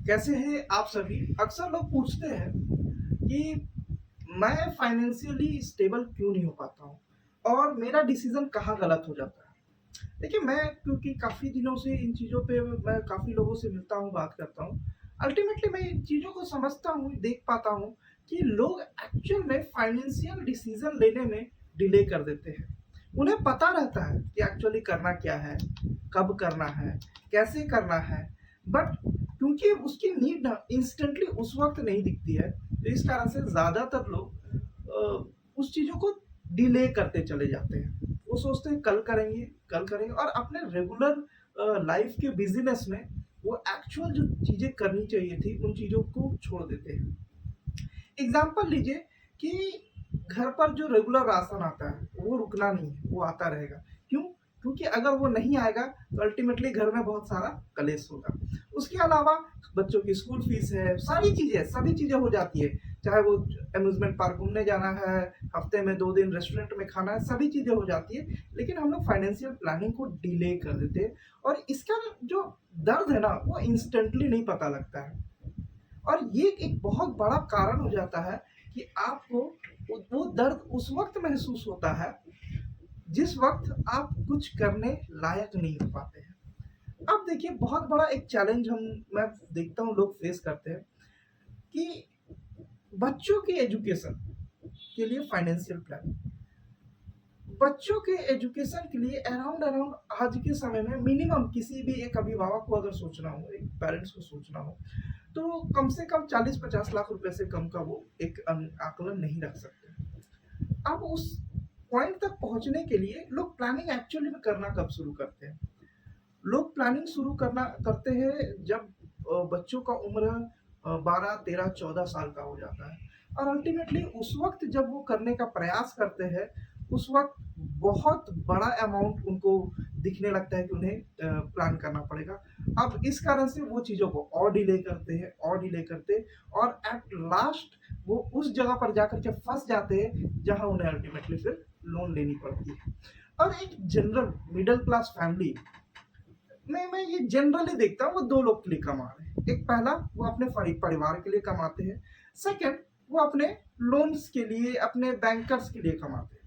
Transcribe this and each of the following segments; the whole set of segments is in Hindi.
कैसे हैं आप सभी? अक्सर लोग पूछते हैं कि मैं फाइनेंशियली स्टेबल क्यों नहीं हो पाता हूँ और मेरा डिसीज़न कहाँ गलत हो जाता है। देखिए, मैं क्योंकि काफ़ी दिनों से इन चीज़ों पे मैं काफ़ी लोगों से मिलता हूँ, बात करता हूँ। अल्टीमेटली मैं इन चीज़ों को समझता हूँ, देख पाता हूँ कि लोग एक्चुअल में फाइनेंशियल डिसीज़न लेने में डिले कर देते हैं। उन्हें पता रहता है कि एक्चुअली करना क्या है, कब करना है, कैसे करना है, बट क्योंकि उसकी नीड ना इंस्टेंटली उस वक़्त नहीं दिखती है, तो इस कारण से ज़्यादातर लोग उस चीज़ों को डिले करते चले जाते हैं। वो सोचते हैं कल करेंगे और अपने रेगुलर लाइफ़ के बिज़ीनेस में वो एक्चुअल जो चीज़ें करनी चाहिए थी, उन चीज़ों को छोड़ देते हैं। एग्ज़ाम्पल लीजिए कि घर पर जो रेगुलर राशन आता है, वो रुकना नहीं है, वो आता रहेगा। क्यों? क्योंकि अगर वो नहीं आएगा, तो अल्टीमेटली घर में बहुत सारा कलेश होगा। उसके अलावा बच्चों की स्कूल फीस है, सारी चीज़ें, सभी चीज़ें हो जाती है। चाहे वो अम्यूज़मेंट पार्क घूमने जाना है, हफ्ते में 2 दिन रेस्टोरेंट में खाना है, सभी चीज़ें हो जाती है। लेकिन हम लोग फाइनेंशियल प्लानिंग को डिले कर देते हैं और इसका जो दर्द है ना, वो इंस्टेंटली नहीं पता लगता है। और ये एक बहुत बड़ा कारण हो जाता है कि आपको वो दर्द उस वक़्त महसूस होता है, जिस वक़्त आप कुछ करने लायक नहीं हो पाते हैं। अब देखिए, बहुत बड़ा एक चैलेंज मैं देखता हूँ लोग फेस करते हैं कि बच्चों के एजुकेशन के लिए फाइनेंशियल प्लानिंग। बच्चों के एजुकेशन के लिए अराउंड अराउंड आज के समय में मिनिमम किसी भी एक अभिभावक को अगर सोचना हो, एक पेरेंट्स को सोचना हो, तो कम से कम 40-50 लाख रुपए से कम का वो एक आकलन नहीं रख सकते। अब उस पॉइंट तक पहुंचने के लिए लोग प्लानिंग एक्चुअली में करना कब शुरू करते हैं? लोग प्लानिंग शुरू करना करते हैं जब बच्चों का उम्र 12, 13, 14 साल का हो जाता है और अल्टीमेटली उस वक़्त जब वो करने का प्रयास करते हैं, उस वक़्त बहुत बड़ा अमाउंट उनको दिखने लगता है कि उन्हें प्लान करना पड़ेगा। अब इस कारण से वो चीज़ों को और डिले करते हैं और डिले करते हैं और एट लास्ट वो उस जगह पर जाकर के फँस जाते हैं, जहाँ उन्हें अल्टीमेटली फिर लोन लेनी पड़ती है। और एक जनरल मिडल क्लास फैमिली मैं ये जनरली देखता हूँ, वो 2 लोग के लिए कमा रहे हैं। एक पहला, वो अपने परिवार के लिए कमाते हैं। सेकंड, वो अपने लोन्स के लिए, अपने बैंकर्स के लिए कमाते हैं।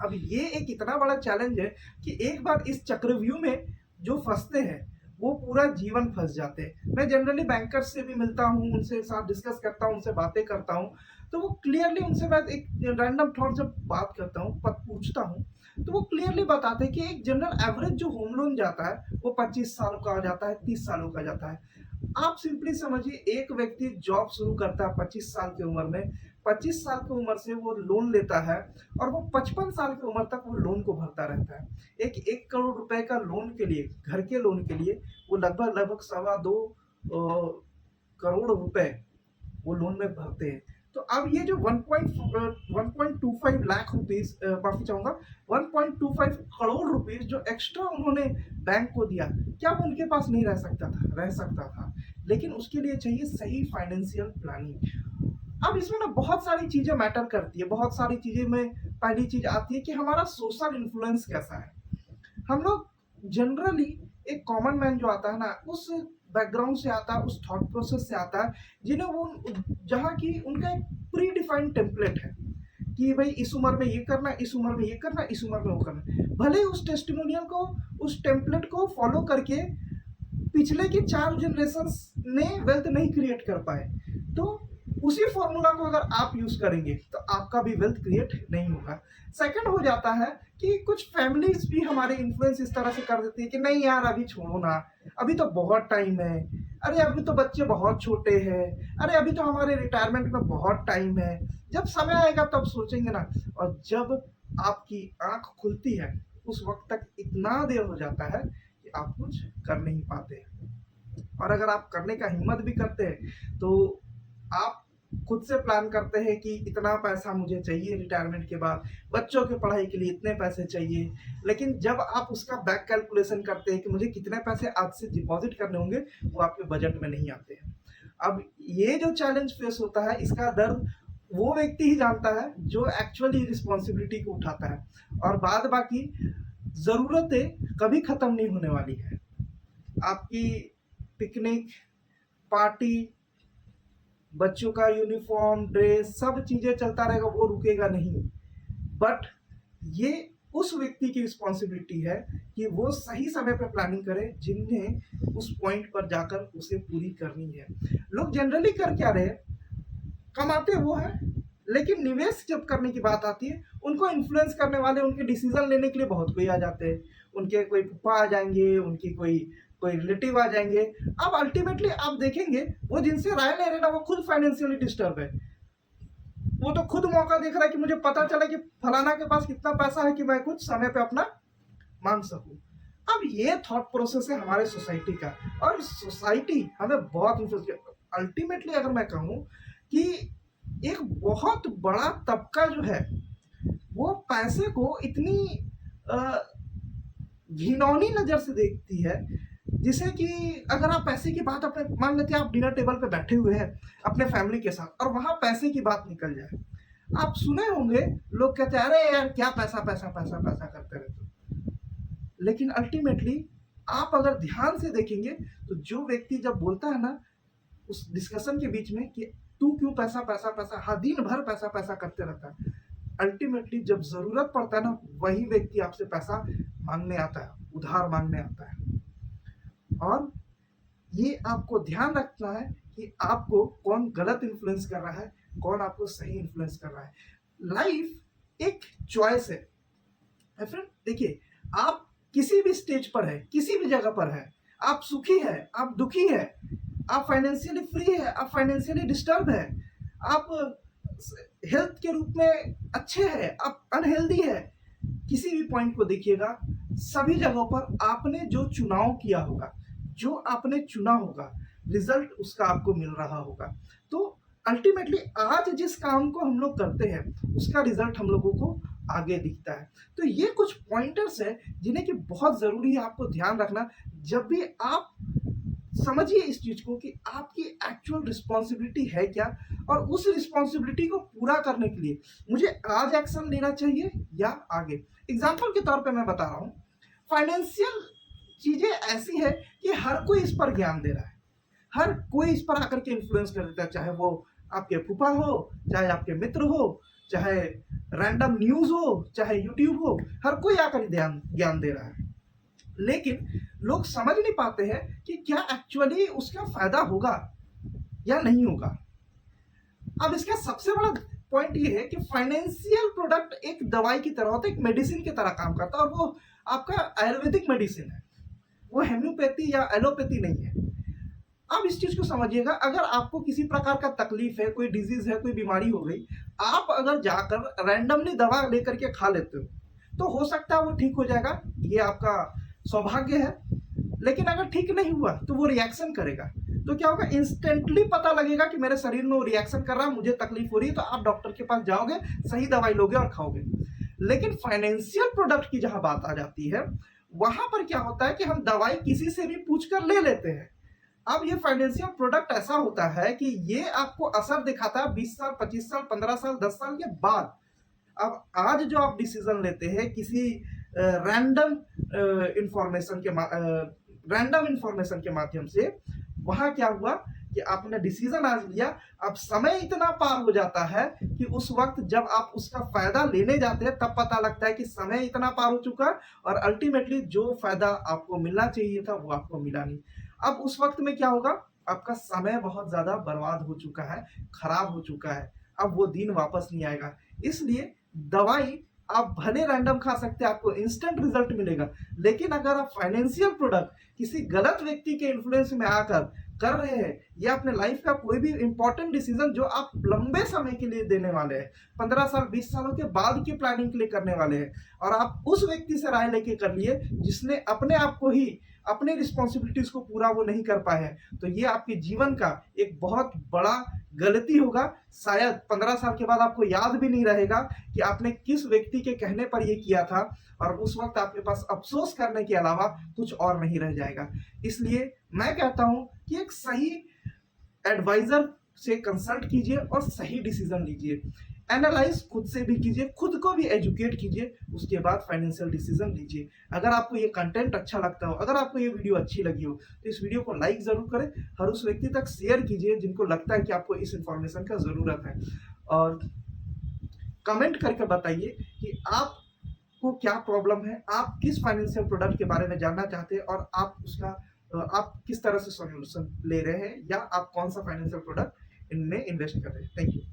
अब ये एक इतना बड़ा चैलेंज है कि एक बार इस चक्रव्यूह में जो फँसते हैं, वो पूरा जीवन फँस जाते हैं। मैं जनरली बैंकर्स से भी मिलता हूँ, उनसे साथ डिस्कस करता हूँ, उनसे बातें करता हूँ, तो वो क्लियरली उनसे मैं एक रैंडम थॉट जब बात करता हूँ, पूछता हूँ, तो वो क्लियरली बताते हैं कि एक जनरल एवरेज जो होम लोन जाता है, वो 25 साल का आ जाता है, 30 सालों का जाता है। आप सिंपली समझिए, एक व्यक्ति जॉब शुरू करता है 25 साल की उम्र में, 25 साल की उम्र से वो लोन लेता है और वो 55 साल की उम्र तक वो लोन को भरता रहता है। एक 1 करोड़ रुपए का लोन के लिए, घर के लोन के लिए वो लगभग सवा 2 करोड़ रुपए वो लोन में भरते हैं। तो अब ये जो 1.25 लाख रुपीस, माफी चाहूंगा, 1.25 करोड़ रुपीस जो एक्स्ट्रा उन्होंने बैंक को दिया, क्या वो उनके पास नहीं रह सकता था? रह सकता था, लेकिन उसके लिए चाहिए सही फाइनेंशियल प्लानिंग। अब इसमें ना बहुत सारी चीजें मैटर करती है, बहुत सारी चीजें में पहली चीज आती है कि हमारा सोशल इन्फ्लुएंस कैसा है। हम लोग जनरली, एक कॉमन मैन जो आता है ना, उस बैकग्राउंड से आता है, उस थॉट प्रोसेस से आता है, जिन्हें वो, जहाँ की उनका एक प्री डिफाइंड टेम्पलेट है कि भाई इस उम्र में ये करना, इस उम्र में ये करना, इस उम्र में वो करना। भले ही उस टेस्टिमोनियल को, उस टेम्पलेट को फॉलो करके पिछले के 4 जनरेशंस ने वेल्थ नहीं क्रिएट कर पाए, तो उसी फॉर्मूला को अगर आप यूज करेंगे तो आपका भी वेल्थ क्रिएट नहीं होगा। सेकंड हो जाता है कि कुछ फैमिलीज भी हमारे इन्फ्लुएंस इस तरह से कर देती है कि नहीं यार, अभी छोड़ो ना, अभी तो बहुत टाइम है, अरे अभी तो बच्चे बहुत छोटे हैं, अरे अभी तो हमारे रिटायरमेंट में बहुत टाइम है, जब समय आएगा तब सोचेंगे ना। और जब आपकी आंख खुलती है, उस वक्त तक इतना देर हो जाता है कि आप कुछ कर नहीं पाते। और अगर आप करने का हिम्मत भी करते हैं, तो आप खुद से प्लान करते हैं कि इतना पैसा मुझे चाहिए रिटायरमेंट के बाद, बच्चों की पढ़ाई के लिए इतने पैसे चाहिए। लेकिन जब आप उसका बैक कैलकुलेशन करते हैं कि मुझे कितने पैसे आज से डिपॉजिट करने होंगे, वो आपके बजट में नहीं आते हैं। अब ये जो चैलेंज फेस होता है, इसका दर्द वो व्यक्ति ही जानता है जो एक्चुअली रिस्पॉन्सिबिलिटी को उठाता है। और बाद बाकी ज़रूरतें कभी ख़त्म नहीं होने वाली है। आपकी पिकनिक, पार्टी, बच्चों का यूनिफ़ॉर्म, ड्रेस सब चीज़ें चलता रहेगा, वो रुकेगा नहीं। बट ये उस व्यक्ति की रिस्पॉन्सिबिलिटी है कि वो सही समय पे प्लानिंग करे, जिन्हें उस पॉइंट पर जाकर उसे पूरी करनी है। लोग जनरली कर क्या रहे हैं, कमाते वो हैं, लेकिन निवेश जब करने की बात आती है, उनको इन्फ्लुएंस करने वाले, उनके डिसीजन लेने के लिए बहुत कोई आ जाते हैं। उनके कोई फूफा आ जाएंगे, उनकी कोई कोई रिलेटिव आ जाएंगे। अब अल्टीमेटली आप देखेंगे, वो जिनसे राय ले रहे ना, वो खुद फाइनेंशियली डिस्टर्ब है। वो तो खुद मौका देख रहा है कि मुझे पता चला कि फलाना के पास कितना पैसा है कि मैं कुछ समय पे अपना मांग सकूं। अब ये थॉट प्रोसेस है हमारे सोसाइटी का, और सोसाइटी हमें बहुत इन्फ्लुएंस किया। अल्टीमेटली अगर मैं कहूँ कि एक बहुत बड़ा तबका जो है, वो पैसे को इतनी घिनौनी नज़र से देखती है, जिसे कि अगर आप पैसे की बात, अपने मान लेते हैं आप डिनर टेबल पे बैठे हुए हैं अपने फैमिली के साथ, और वहाँ पैसे की बात निकल जाए, आप सुने होंगे लोग कहते हैं, अरे यार क्या पैसा पैसा पैसा पैसा करते रहते हो। लेकिन अल्टीमेटली आप अगर ध्यान से देखेंगे, तो जो व्यक्ति जब बोलता है ना उस डिस्कशन के बीच में कि तू क्यों पैसा पैसा पैसा, हाँ दिन भर पैसा पैसा करते रहता है, अल्टीमेटली जब जरूरत पड़ता है ना, वही व्यक्ति आपसे पैसा मांगने आता है, उधार मांगने आता है। और ये आपको ध्यान रखना है कि आपको कौन गलत इन्फ्लुएंस कर रहा है, कौन आपको सही इन्फ्लुएंस कर रहा है। लाइफ एक चॉइस है फ्रेंड। देखिए, आप किसी भी स्टेज पर है, किसी भी जगह पर है, आप सुखी है, आप दुखी है, आप फाइनेंशियली फ्री है, आप फाइनेंशियली डिस्टर्ब है, आप हेल्थ के रूप में अच्छे हैं, आप अनहेल्दी है, किसी भी पॉइंट को देखिएगा, सभी जगहों पर आपने जो चुनाव किया होगा, जो आपने चुना होगा, रिजल्ट उसका आपको मिल रहा होगा। तो अल्टीमेटली आज जिस काम को हम लोग करते हैं, उसका रिजल्ट हम लोगों को आगे दिखता है। तो ये कुछ पॉइंटर्स है जिन्हें कि बहुत जरूरी है आपको ध्यान रखना, जब भी आप समझिए इस चीज को कि आपकी एक्चुअल रिस्पॉन्सिबिलिटी है क्या, और उस रिस्पॉन्सिबिलिटी को पूरा करने के लिए मुझे आज एक्शन लेना चाहिए या आगे। एग्जाम्पल के तौर पे मैं बता रहा हूँ, फाइनेंशियल चीजें ऐसी है कि हर कोई इस पर ज्ञान दे रहा है, हर कोई इस पर आकर के इन्फ्लुएंस कर देता है, चाहे वो आपके फूफा हो, चाहे आपके मित्र हो, चाहे रैंडम न्यूज हो, चाहे यूट्यूब हो, हर कोई आकर ज्ञान दे रहा है। लेकिन लोग समझ नहीं पाते हैं कि क्या एक्चुअली उसका फायदा होगा या नहीं होगा। अब इसका सबसे बड़ा पॉइंट ये है कि फाइनेंशियल प्रोडक्ट एक दवाई की तरह होता है, एक मेडिसिन की तरह काम करता है, और वो आपका आयुर्वेदिक मेडिसिन है, वो हेम्योपैथी या एलोपैथी नहीं है। अब इस चीज को समझिएगा, अगर आपको किसी प्रकार का तकलीफ है, कोई डिजीज है, कोई बीमारी हो गई, आप अगर जाकर रैंडमली दवा लेकर के खा लेते हो, तो हो सकता है वो ठीक हो जाएगा, ये आपका सौभाग्य है। लेकिन अगर ठीक नहीं हुआ तो वो रिएक्शन करेगा, तो क्या होगा, इंस्टेंटली पता लगेगा कि मेरे शरीर में वो रिएक्शन कर रहा है, मुझे तकलीफ हो रही है, तो आप डॉक्टर के पास जाओगे, सही दवाई लोगे और खाओगे। लेकिन फाइनेंशियल प्रोडक्ट की जहां बात आ जाती है, वहां पर क्या होता है कि हम दवाई किसी से भी पूछ कर ले लेते हैं। अब ये फाइनेंशियल प्रोडक्ट ऐसा होता है कि ये आपको असर दिखाता है 20 साल, 25 साल, 15 साल, 10 साल के बाद। अब आज जो आप डिसीजन लेते हैं किसी रैंडम इंफॉर्मेशन के माध्यम से, वहां क्या हुआ कि आपने डिसीजन आज लिया, अब समय इतना पार हो जाता है कि उस वक्त जब आप उसका फायदा लेने जाते हैं, तब पता लगता है कि समय इतना पार हो चुका है, और अल्टीमेटली जो फायदा आपको मिलना चाहिए था वो आपको मिला नहीं। अब उस वक्त में क्या होगा, आपका समय बहुत ज्यादा बर्बाद हो चुका है, खराब हो चुका है, अब वो दिन वापस नहीं आएगा। इसलिए दवाई आप भले रैंडम खा सकते हैं, आपको इंस्टेंट रिजल्ट मिलेगा, लेकिन अगर आप फाइनेंशियल प्रोडक्ट किसी गलत व्यक्ति के इन्फ्लुएंस में आकर कर रहे हैं, या अपने लाइफ का कोई भी इंपॉर्टेंट डिसीजन जो आप लंबे समय के लिए देने वाले हैं, 15 साल 20 सालों के बाद की प्लानिंग के लिए करने वाले हैं, और आप उस व्यक्ति से राय लेके कर लिए जिसने अपने आप को ही, अपने रिस्पॉन्सिबिलिटीज को पूरा वो नहीं कर पाए हैं, तो ये आपके जीवन का एक बहुत बड़ा गलती होगा। शायद 15 साल के बाद आपको याद भी नहीं रहेगा कि आपने किस व्यक्ति के कहने पर ये किया था, और उस वक्त आपके पास अफसोस करने के अलावा कुछ और नहीं रह जाएगा। इसलिए मैं कहता हूं कि एक सही एडवाइजर से कंसल्ट कीजिए और सही डिसीजन लीजिए। एनालाइज खुद से भी कीजिए, खुद को भी एजुकेट कीजिए, उसके बाद फाइनेंशियल डिसीजन लीजिए। अगर आपको ये कंटेंट अच्छा लगता हो, अगर आपको ये वीडियो अच्छी लगी हो, तो इस वीडियो को लाइक ज़रूर करें और उस व्यक्ति तक शेयर कीजिए जिनको लगता है कि आपको इस इन्फॉर्मेशन का ज़रूरत है। और कमेंट करके बताइए कि आपको क्या प्रॉब्लम है, आप किस फाइनेंशियल प्रोडक्ट के बारे में जानना चाहते हैं और आप उसका आप किस तरह से सॉल्यूशन ले रहे हैं या आप कौन सा फाइनेंशियल प्रोडक्ट इनमें इन्वेस्ट कर रहे हैं। Thank you.